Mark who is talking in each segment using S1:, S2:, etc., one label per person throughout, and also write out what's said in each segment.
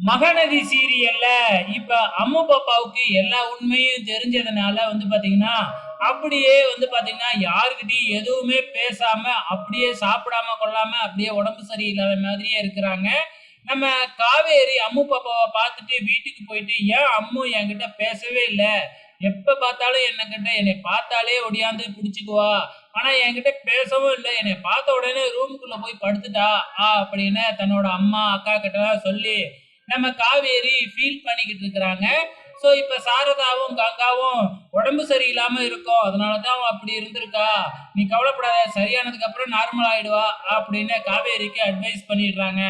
S1: மகநதி சீரியல்ல இப்ப அம்மு பாப்பாவுக்கு எல்லா உண்மையும் தெரிஞ்சதுனால பாத்தீங்கன்னா, அப்படியே பாத்தீங்கன்னா, யார்கிட்டயும் எதுவுமே பேசாம, அப்படியே சாப்பிடாம கொள்ளாம, அப்படியே உடம்பு சரியில்லாத மாதிரியே இருக்கிறாங்க. நம்ம காவேரி அம்மு பாப்பாவ பார்த்துட்டு வீட்டுக்கு போயிட்டு, "ஏன் அம்மு என்கிட்ட பேசவே இல்ல? எப்ப பார்த்தாலும் என்னைய பார்த்தாலே ஒடியாந்து புடிச்சுக்குவா. ஆனா என்கிட்ட பேசவும் இல்ல. என்னைய பார்த்த உடனே ரூமுக்குள்ள போய் படுத்துட்டா." அப்படின்னு தன்னோட அம்மா, அக்கா கிட்டலாம் சொல்லி நம்ம காவேரி ஃபீல் பண்ணிக்கிட்டு இருக்கிறாங்க. ஸோ இப்ப சாரதாவும், கங்காவும் உடம்பு சரியில்லாம இருக்கும். அதனால தான் அவ அப்படி இருந்திருக்கா. நீ கவலைப்படாத. சரியானதுக்கு அப்புறம் நார்மல் ஆயிடுவா அப்படின்னு காவேரிக்கு அட்வைஸ் பண்ணிடுறாங்க.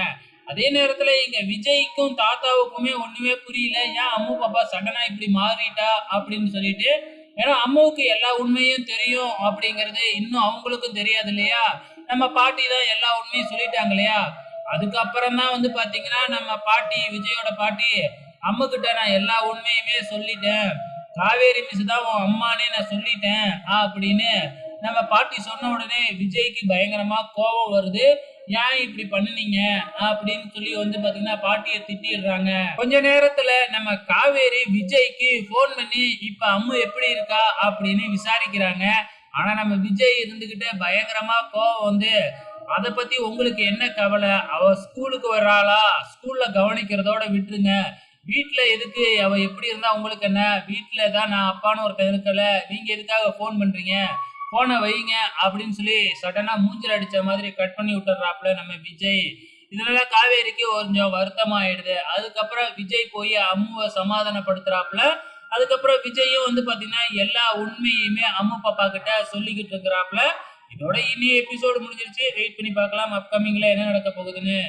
S1: அதே நேரத்துல இங்க விஜய்க்கும் தாத்தாவுக்குமே ஒண்ணுமே புரியல. ஏன் அம்மு பாப்பா சடனா இப்படி மாறிட்டா அப்படின்னு சொல்லிட்டு. ஏன்னா அம்முவுக்கு எல்லா உண்மையும் தெரியும் அப்படிங்கிறது இன்னும் அவங்களுக்கும் தெரியாது இல்லையா? நம்ம பாட்டி தான் எல்லா உண்மையும் சொல்லிட்டாங்க இல்லையா? அதுக்கப்புறம் தான் பாத்தீங்கன்னா, நம்ம பாட்டி விஜயோட பாட்டி, "அம்முகிட்ட நான் எல்லா உண்மையுமே சொல்லிட்டேன். காவேரி மிஸ் தான் உன் அம்மான்னே நான் சொல்லிட்டேன்." அப்படின்னு நம்ம பாட்டி சொன்ன உடனே விஜய்க்கு பயங்கரமா கோவம் வருது. "ஏன் இப்படி பண்ணுனீங்க?" அப்படின்னு சொல்லி பாத்தீங்கன்னா, பாட்டிய திட்டிடுறாங்க. கொஞ்ச நேரத்துல நம்ம காவேரி விஜய்க்கு ஃபோன் பண்ணி, "இப்ப அம்மு எப்படி இருக்கா?" அப்படின்னு விசாரிக்கிறாங்க. ஆனா நம்ம விஜய் இருந்துகிட்டு பயங்கரமா கோவம் அத பத்தி உங்களுக்கு என்ன கவலை? அவ ஸ்கூலுக்கு வர்றாளா? ஸ்கூல்ல கவனிக்கிறதோட விட்டுருங்க. வீட்ல எதுக்கு? அவ எப்படி இருந்தா உங்களுக்கு என்ன? வீட்ல தான் நான் அப்பான்னு ஒருத்தன் இருக்கல. நீங்க எதுக்காக ஃபோன் பண்றீங்க? ஃபோன வைங்க அப்படின்னு சொல்லி சடனா மூஞ்சில அடிச்ச மாதிரி கட் பண்ணி விட்டுர்றாப்புல நம்ம விஜய். இதனால காவேரிக்கு கொஞ்சம் வருத்தமாயிடுது. அதுக்கப்புறம் விஜய் போய் அம்முவ சமாதானப்படுத்துறாப்புல. அதுக்கப்புறம் விஜயும் பாத்தீங்கன்னா, எல்லா உண்மையுமே அம்மு பாப்பா கிட்ட சொல்லிக்கிட்டு இருக்கிறாப்புல. இதோட இனி எபிசோடு முடிஞ்சிருச்சு. வெயிட் பண்ணி பார்க்கலாம் அப்கமிங்ல என்ன நடக்க போகுதுன்னு.